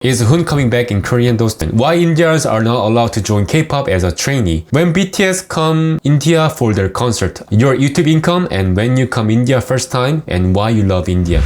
Is Hoon coming back in K-Dost? Why Indians are not allowed to join K-pop as a trainee? When BTS come India for their concert? Your YouTube income and when you come India first time and why you love India?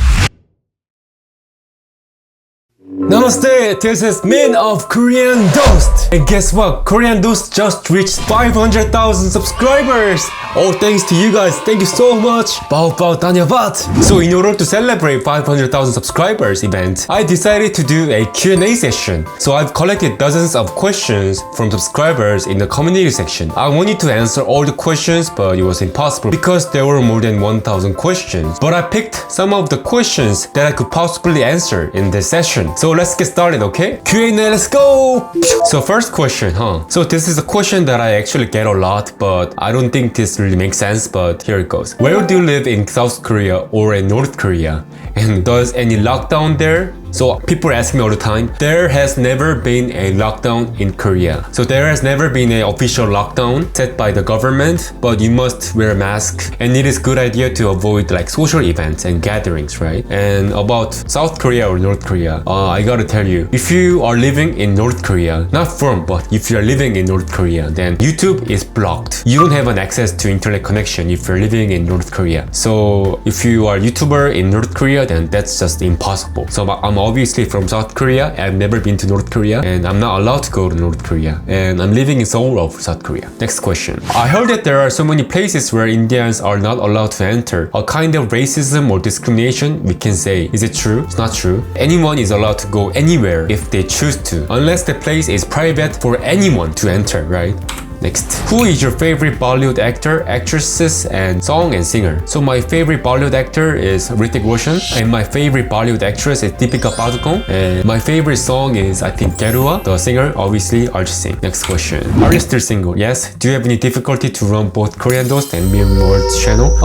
Namaste, this is Min of K-Dost. And guess what? K-Dost just reached 500,000 subscribers. Oh, thanks to you guys. Thank you so much. Bao dhanyavad. So in order to celebrate 500,000 subscribers event, I decided to do a Q&A session. So I've collected dozens of questions from subscribers in the community section. I wanted to answer all the questions, but it was impossible because there were more than 1,000 questions. But I picked some of the questions that I could possibly answer in this session. So let's get started, okay? Q&A, let's go! So first question, So this is a question that I actually get a lot, but I don't think this really makes sense, but here it goes. Where do you live in South Korea or in North Korea? And does any lockdown there? So people ask me all the time, there has never been a lockdown in Korea. So there has never been an official lockdown set by the government, but you must wear a mask. And it is good idea to avoid like social events and gatherings, right? And about South Korea or North Korea, I gotta tell you, if you are living in North Korea, not from, but if you're living in North Korea, then YouTube is blocked. You don't have an access to internet connection if you're living in North Korea. So if you are a YouTuber in North Korea, then that's just impossible. So I'm obviously from South Korea. I've never been to North Korea and I'm not allowed to go to North Korea. And I'm living in Seoul of South Korea. Next question. I heard that there are so many places where Indians are not allowed to enter. A kind of racism or discrimination, we can say. Is it true? It's not true. Anyone is allowed to go anywhere if they choose to, unless the place is private for anyone to enter, right? Next. Who is your favorite Bollywood actor, actresses, and song and singer? So my favorite Bollywood actor is Hrithik Roshan, and my favorite Bollywood actress is Deepika Padukone, and my favorite song is I think Gerua. The singer, obviously, Arjit Singh. Next question. Are you still single? Yes. Do you have any difficulty to run both K-Dost and Minworld's channel?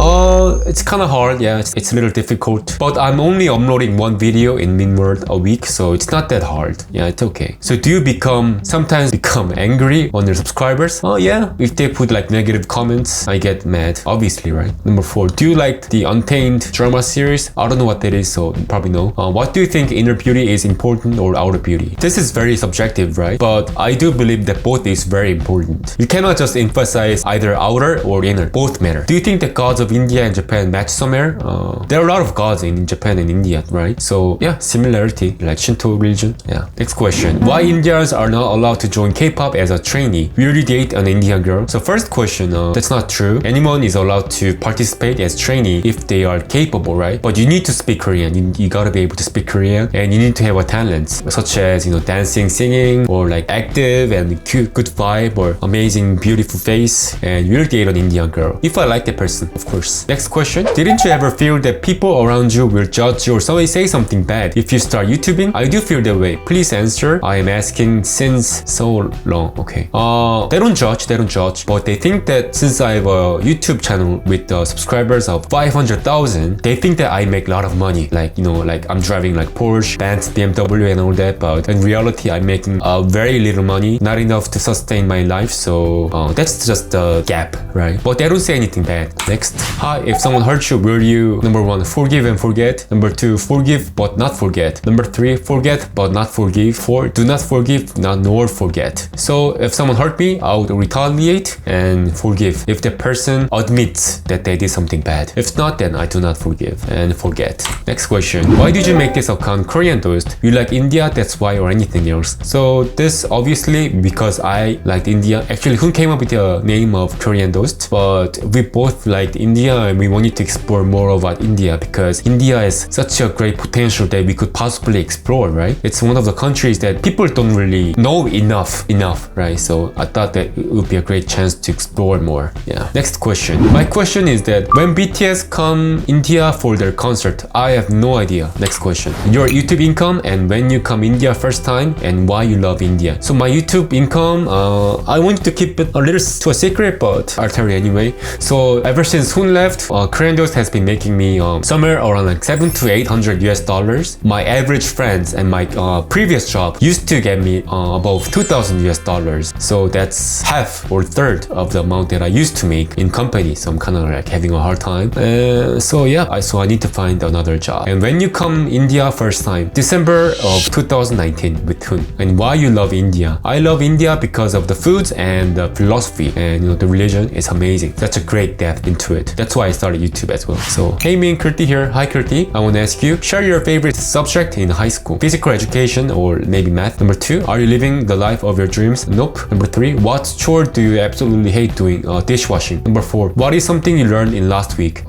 It's kind of hard. Yeah, it's a little difficult. But I'm only uploading one video in Minworld a week, so it's not that hard. Yeah, it's okay. So do you sometimes become angry on your subscribers? Oh yeah, if they put like negative comments, I get mad, obviously, right? Number 4, do you like the Untamed drama series? I don't know what that is, so you probably know. What do you think inner beauty is important or outer beauty? This is very subjective, right? But I do believe that both is very important. You cannot just emphasize either outer or inner, both matter. Do you think the gods of India and Japan match somewhere? There are a lot of gods in Japan and India, right? So yeah, similarity, like Shinto religion. Yeah. Next question. Why Indians are not allowed to join K-pop as a trainee? We already date an Indian girl. So first question, that's not true. Anyone is allowed to participate as trainee if they are capable, right? But you need to speak Korean. You gotta be able to speak Korean, and you need to have a talent such as dancing, singing, or like active and cute, good vibe, or amazing, beautiful face. And you'll date an Indian girl if I like the person, of course. Next question. Didn't you ever feel that people around you will judge you or somebody say something bad if you start YouTubing? I do feel that way. Please answer. I am asking since so long. Okay. They don't judge, but they think that since I have a YouTube channel with subscribers of 500,000, they think that I make a lot of money. Like, like I'm driving like Porsche, Benz, BMW and all that, but in reality, I'm making very little money, not enough to sustain my life, so that's just the gap, right? But they don't say anything bad. Next. Hi, if someone hurts you, will you, number 1, forgive and forget? Number 2, forgive but not forget? Number 3, forget but not forgive? 4, do not forgive, nor forget. So if someone hurt me, I would retaliate and forgive if the person admits that they did something bad. If not, then I do not forgive and forget. Next question. Why did you make this account K-Dost? You like India, that's why, or anything else? So this obviously because I liked India. Actually, Hoon came up with the name of K-Dost, but we both liked India and we wanted to explore more about India because India has such a great potential that we could possibly explore, right? It's one of the countries that people don't really know enough, right? So I thought that it would be a great chance to explore more. Yeah. Next question. My question is that when BTS come India for their concert, I have no idea. Next question. Your YouTube income and when you come India first time and why you love India. So my YouTube income, I want to keep it a little to a secret, but I'll tell you anyway. So ever since Hoon left, K-Dost has been making me somewhere around like $700 to $800. My average friends and my previous job used to get me above $2,000. So that's half or third of the amount that I used to make in company. So I'm kind of like having a hard time. So I need to find another job. And when you come India first time, December of 2019 with Hoon. And why you love India? I love India because of the foods and the philosophy, and the religion is amazing. That's a great depth into it. That's why I started YouTube as well. So hey Min, Kirti here. Hi Kirti. I want to ask you, share your favorite subject in high school. Physical education or maybe math. Number 2, are you living the life of your dreams? Nope. Number 3, what chore do you absolutely hate doing? Dishwashing. Number 4, what is something you learned in last week?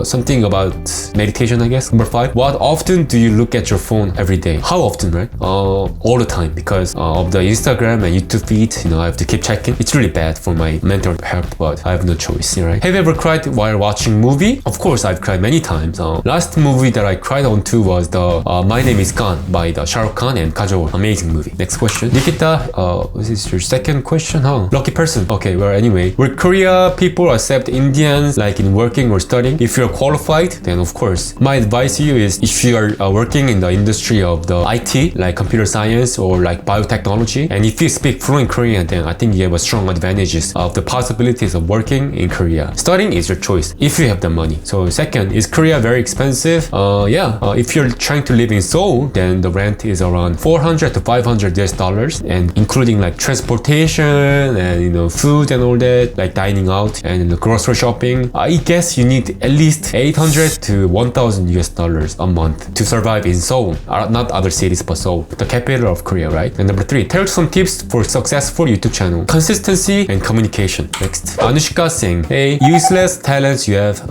Something about meditation, I guess. Number 5, what often do you look at your phone every day? How often, right? All the time, because of the Instagram and YouTube feed, I have to keep checking. It's really bad for my mental health, but I have no choice, right? Have you ever cried while watching movie? Of course, I've cried many times. Last movie that I cried on to was the My Name is Khan by the Shah Rukh Khan and Kajol. Amazing movie. Next question. Nikita, this is your second question, huh? Lucky person. Okay, well anyway, will Korea people accept Indians like in working or studying? If you're qualified, then of course. My advice to you is if you are working in the industry of the IT, like computer science or like biotechnology, and if you speak fluent Korean, then I think you have a strong advantages of the possibilities of working in Korea. Studying is your choice if you have the money. So second, is Korea very expensive? If you're trying to live in Seoul, then the rent is around $400 to $500, and including like transportation and food and all that, like dining out and grocery shopping. I guess you need at least $800 to $1,000 a month to survive in Seoul, not other cities but Seoul, the capital of Korea, right? And number 3, tell some tips for successful YouTube channel. Consistency and communication. Next, Anushka saying, hey, useless talents you have.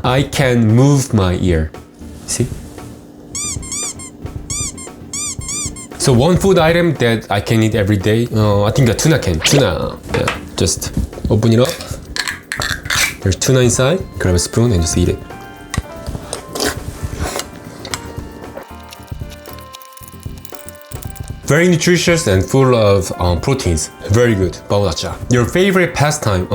I can move my ear. See? So one food item that I can eat every day, I think a tuna can. Tuna. Yeah, just open it up. There's tuna inside. Grab a spoon and just eat it. Very nutritious and full of proteins. Very good. 바오다짜. Your favorite pastime?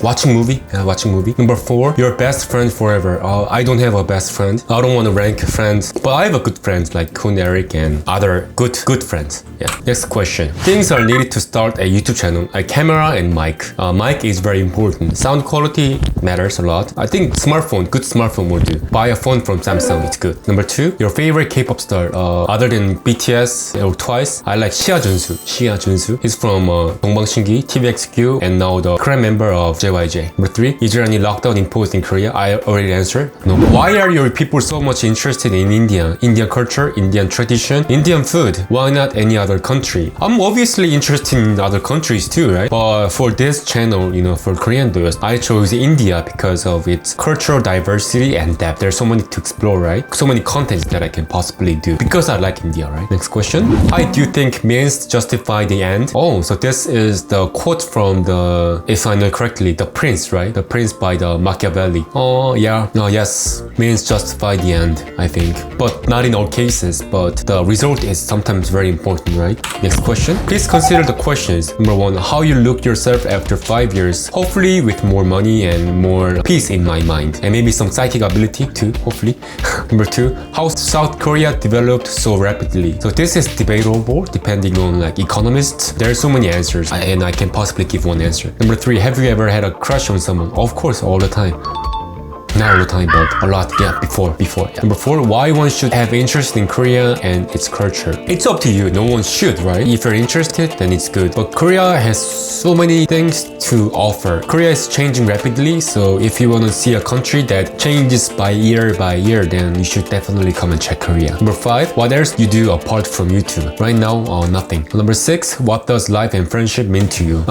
Watching movie. Yeah, watching movie. Number 4, your best friend forever. I don't have a best friend. I don't want to rank friends, but I have a good friends like Hoon, Eric, and other good friends. Yeah. Next question. Things are needed to start a YouTube channel: a camera and mic. Mic is very important. Sound quality matters a lot. I think good smartphone will do. Buy a phone from Samsung. It's good. Number 2, your favorite K-pop star. Other than BTS or Twice, I like Shia Junsu. He's from 동방신기, TVXQ, and now the current member of JYJ. Number 3, is there any lockdown imposed in Korea? I already answered. No. Why are your people so much interested in India? Indian culture, Indian tradition, Indian food? Why not any other country? I'm obviously interested in other countries too, right? But for this channel, for Korean.Dost, I chose India because of its cultural diversity and depth. There's so many to explore, right? So many contents that I can possibly do because I like India, right? Next question. How do you think means justify the end? Oh, so this is the quote from the, if I know correctly, The Prince, right? The Prince by the Machiavelli. Oh, yeah. No, yes. Means justify the end, I think. But not in all cases, but the result is sometimes very important, right? Next question. Please consider the questions. Number 1, how you look yourself after 5 years. Hopefully with more money and more peace in my mind. And maybe some psychic ability too, hopefully. Number 2, how South Korea developed so rapidly. So this is debatable depending on like economists. There are so many answers and I can possibly give one answer. Number 3, have you ever had a crush on someone? Of course, all the time. Not all the time, but a lot. Yeah, before. Yeah. Number 4, why one should have interest in Korea and its culture. It's up to you. No one should, right? If you're interested, then it's good. But Korea has so many things to offer. Korea is changing rapidly, so if you want to see a country that changes by year, then you should definitely come and check Korea. Number 5, what else you do apart from YouTube? Right now, nothing. Number 6, what does life and friendship mean to you?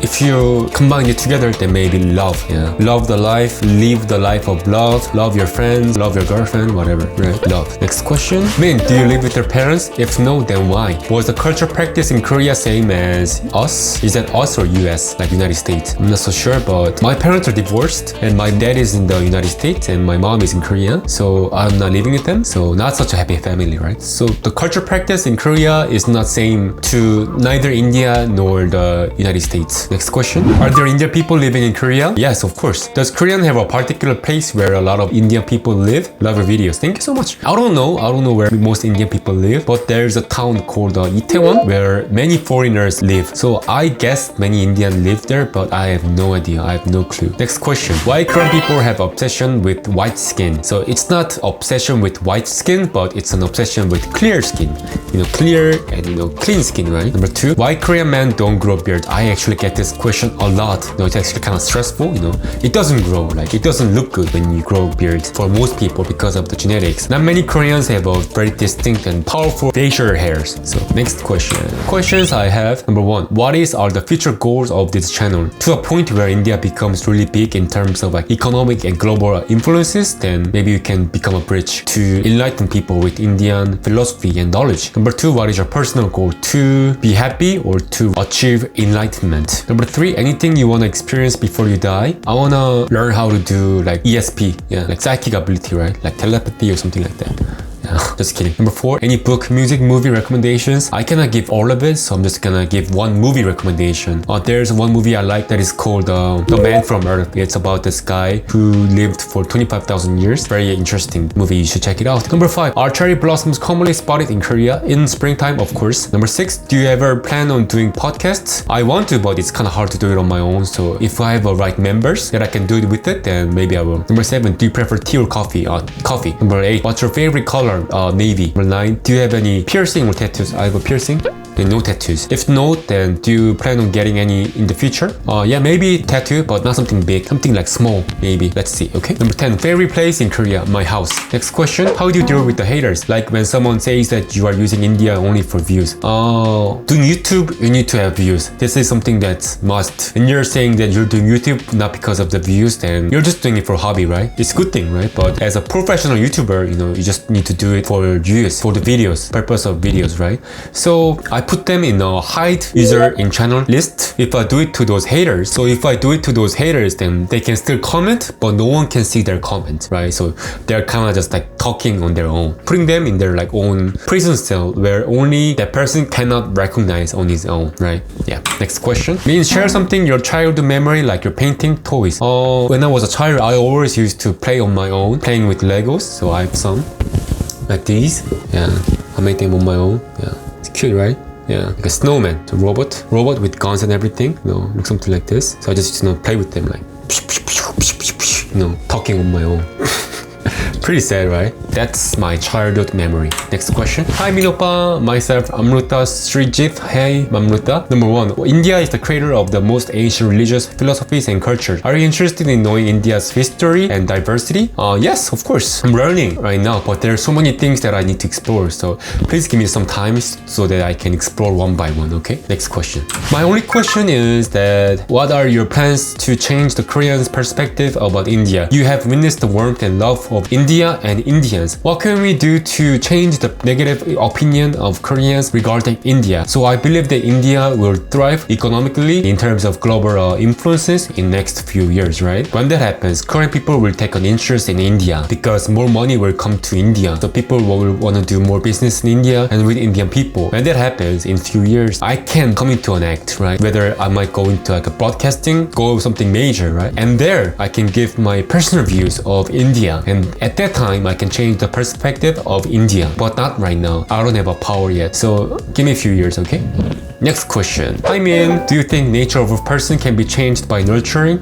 If you combine it together, then maybe love. Yeah, love the life, live the life of love your friends, love your girlfriend, whatever, right? Love. Next question. Min, do you live with your parents? If no, then why? Was the culture practice in Korea same as us? Is that us or US, like United States? I'm not so sure, but my parents are divorced and my dad is in the United States and my mom is in Korea, so I'm not living with them, so not such a happy family, right? So the culture practice in Korea is not same to neither India nor the United States. Next question. Are there Indian people living in Korea? Yes, of course. Does Korean have a particular place where a lot of Indian people live. Love your videos. Thank you so much. I don't know where most Indian people live, but there's a town called Itaewon where many foreigners live. So I guess many Indians live there, but I have no idea. I have no clue. Next question. Why Korean people have obsession with white skin? So it's not obsession with white skin, but it's an obsession with clear skin. Clear and clean skin, right? Number 2. Why Korean men don't grow beard? I actually get this question a lot. It's actually kind of stressful. It doesn't grow. It doesn't look good when you grow beard for most people because of the genetics. Not many Koreans have a very distinct and powerful facial hairs. So next question. Questions I have. Number 1. What are the future goals of this channel? To a point where India becomes really big in terms of economic and global influences, then maybe you can become a bridge to enlighten people with Indian philosophy and knowledge. Number 2. What is your personal goal? To be happy or to achieve enlightenment? Number 3. Anything you want to experience before you die? I want to learn how to do ESP, psychic ability, right? Telepathy or something like that. Just kidding. Number 4, any book, music, movie recommendations? I cannot give all of it, so I'm just gonna give one movie recommendation. There's one movie I like that is called The Man from Earth. It's about this guy who lived for 25,000 years. Very interesting movie, you should check it out. Number 5, are cherry blossoms commonly spotted in Korea in springtime? Of course. Number 6, do you ever plan on doing podcasts? I want to, but it's kind of hard to do it on my own, so if I have right members that I can do it with it, then maybe I will. Number 7, do you prefer tea or coffee? Coffee. Number 8, what's your favorite color? Navy. Number 9, do you have any piercing or tattoos? I have a piercing. No tattoos. If no, then do you plan on getting any in the future? Yeah, maybe tattoo, but not something big. Something small, maybe. Let's see, okay? Number 10, favorite place in Korea? My house. Next question, how do you deal with the haters? When someone says that you are using India only for views. Doing YouTube, you need to have views. This is something that's must. When you're saying that you're doing YouTube not because of the views, then you're just doing it for hobby, right? It's a good thing, right? But as a professional YouTuber, you just need to do it for views, for the videos, purpose of videos, right? So I put them in a hide user in channel list if I do it to those haters. So if I do it to those haters, then they can still comment, but no one can see their comment, right? So they're kind of just talking on their own, putting them in their own prison cell where only that person cannot recognize on his own, right? Yeah. Next question. Means share something your childhood memory, like your painting, toys. When I was a child, I always used to play on my own, playing with Legos. So I have some like these. Yeah, I made them on my own. Yeah, it's cute, right? Yeah, like a snowman, a robot with guns and everything. Look something like this. So I just play with them, talking on my own. Pretty sad, right? That's my childhood memory. Next question. Hi Minoppa, myself Amruta Srijit. Hey Mamruta. Number 1, India is the cradle of the most ancient religious philosophies and cultures. Are you interested in knowing India's history and diversity? Yes, of course. I'm learning right now, but there are so many things that I need to explore. So please give me some time so that I can explore one by one, okay? Next question. My only question is that what are your plans to change the Koreans' perspective about India? You have witnessed the warmth and love of India and Indians. What can we do to change the negative opinion of Koreans regarding India? So I believe that India will thrive economically in terms of global influences in next few years, right? When that happens, Korean people will take an interest in India because more money will come to India. So people will want to do more business in India and with Indian people. When that happens in few years, I can come into an act, right? Whether I might go into a broadcasting, go something major, right? And there I can give my personal views of India, and at that time I can change the perspective of India, but not right now. I don't have a power yet, so give me a few years, okay? Next question. Hi Min, do you think nature of a person can be changed by nurturing?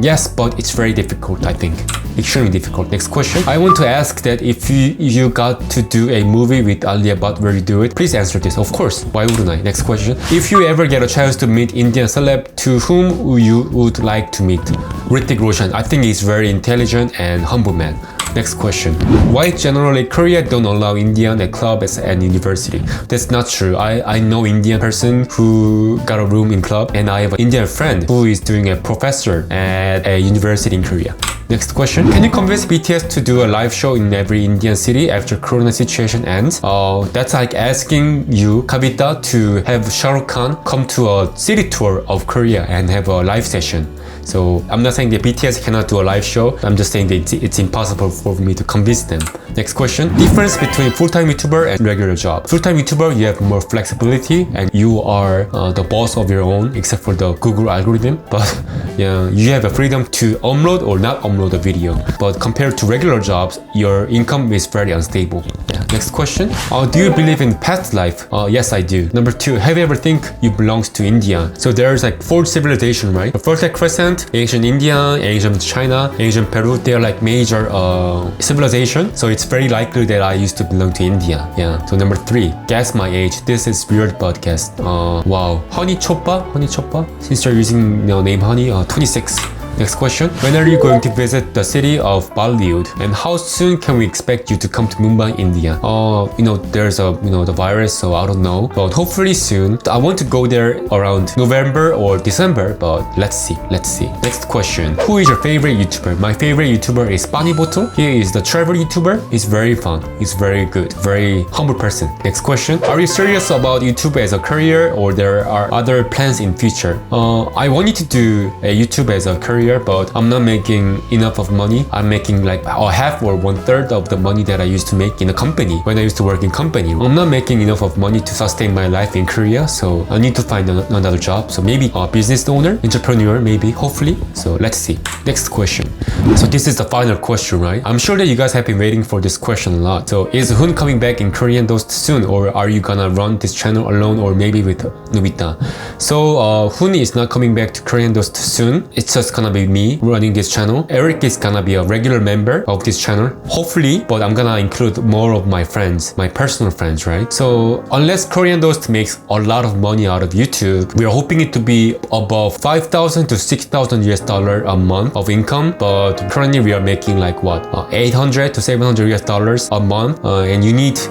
Yes, but it's very difficult, I think. Extremely difficult. Next question. I want to ask that if you got to do a movie with Alia Bhatt, will you do it? Please answer this. Of course. Why wouldn't I? Next question. If you ever get a chance to meet Indian celeb, to whom you would like to meet? Hrithik Roshan. I think he's very intelligent and humble man. Next question. Why generally Korea don't allow Indian at clubs and university? That's not true. I know Indian person who got a room in club, and I have an Indian friend who is doing a professor at a university in Korea. Next question. Can you convince BTS to do a live show in every Indian city after Corona situation ends? That's like asking you, Kavita, to have Shah Rukh Khan come to a city tour of Korea and have a live session. So I'm not saying that BTS cannot do a live show. I'm just saying that it's impossible for me to convince them. Next question. Difference between full-time YouTuber and regular job. Full-time YouTuber, you have more flexibility and you are the boss of your own, except for the Google algorithm. But yeah, you have a freedom to upload or not upload a video. But compared to regular jobs, your income is very unstable. Yeah. Next question. Do you believe in past life? Yes, I do. Number 2. Have you ever think you belong to India? So there's like 4 civilization, right? The Fertile Crescent, ancient India, ancient China, ancient Peru. They are like major civilization. So it's very likely that I used to belong to India. Yeah. So number 3. Guess my age. This is weird podcast. Wow. Honey Choppa? Since you're using name Honey, 26. Next question. When are you going to visit the city of Bollywood? And how soon can we expect you to come to Mumbai, India? There's the virus, so I don't know. But hopefully soon. I want to go there around November or December, but let's see. Next question. Who is your favorite YouTuber? My favorite YouTuber is Pani Bottle. He is the travel YouTuber. He's very fun. He's very good. Very humble person. Next question. Are you serious about YouTube as a career or there are other plans in future? I wanted to do a YouTube as a career, but I'm not making enough of money. I'm making like a half or 1/3 of the money that I used to make in a company when I used to work in company. I'm not making enough of money to sustain my life in Korea, so I need to find another job. So maybe a business owner, entrepreneur, maybe, hopefully. So let's see. Next question. So this is the final question, right? I'm sure that you guys have been waiting for this question a lot. So is Hoon coming back in K-Dost soon, or are you gonna run this channel alone or maybe with Nobita? So Hoon is not coming back to K-Dost soon. It's just gonna be me running this channel. Eric is gonna be a regular member of this channel, hopefully, but I'm gonna include more of my friends, my personal friends, right? So unless K-Dost makes a lot of money out of YouTube, we're hoping it to be above 5,000 to 6,000 US dollar a month of income, but currently we are making like what, 800 to 700 US dollars a month, and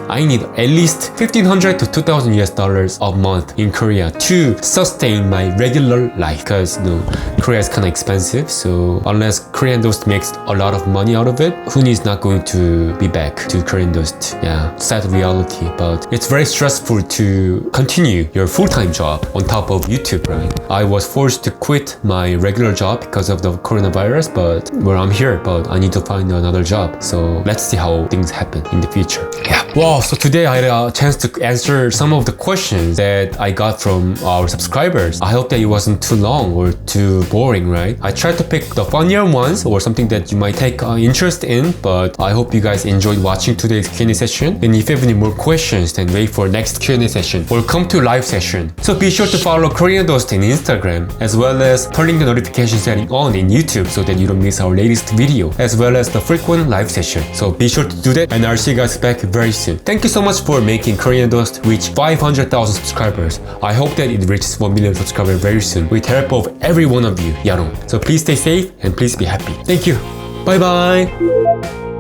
I need at least 1,500 to 2,000 US dollars a month in Korea to sustain my regular life, because Korea is kind of expensive. So unless K-Dost makes a lot of money out of it, Hoon is not going to be back to K-Dost. Yeah, sad reality, but it's very stressful to continue your full-time job on top of YouTube, right? I was forced to quit my regular job because of the coronavirus, but I'm here, but I need to find another job. So let's see how things happen in the future. Yeah. Wow, so today I had a chance to answer some of the questions that I got from our subscribers. I hope that it wasn't too long or too boring, right? I tried to pick the funnier ones or something that you might take interest in, but I hope you guys enjoyed watching today's Q&A session. And if you have any more questions, then wait for next Q&A session or come to live session. So be sure to follow K-Dost in Instagram, as well as turning the notification setting on in YouTube so that you don't miss our latest video, as well as the frequent live session. So be sure to do that, and I'll see you guys back very soon. Thank you so much for making K-Dost reach 500,000 subscribers. I hope that it reaches 1 million subscribers very soon with help of every one of you, Yarong. So please stay safe and please be happy. Thank you. Bye bye.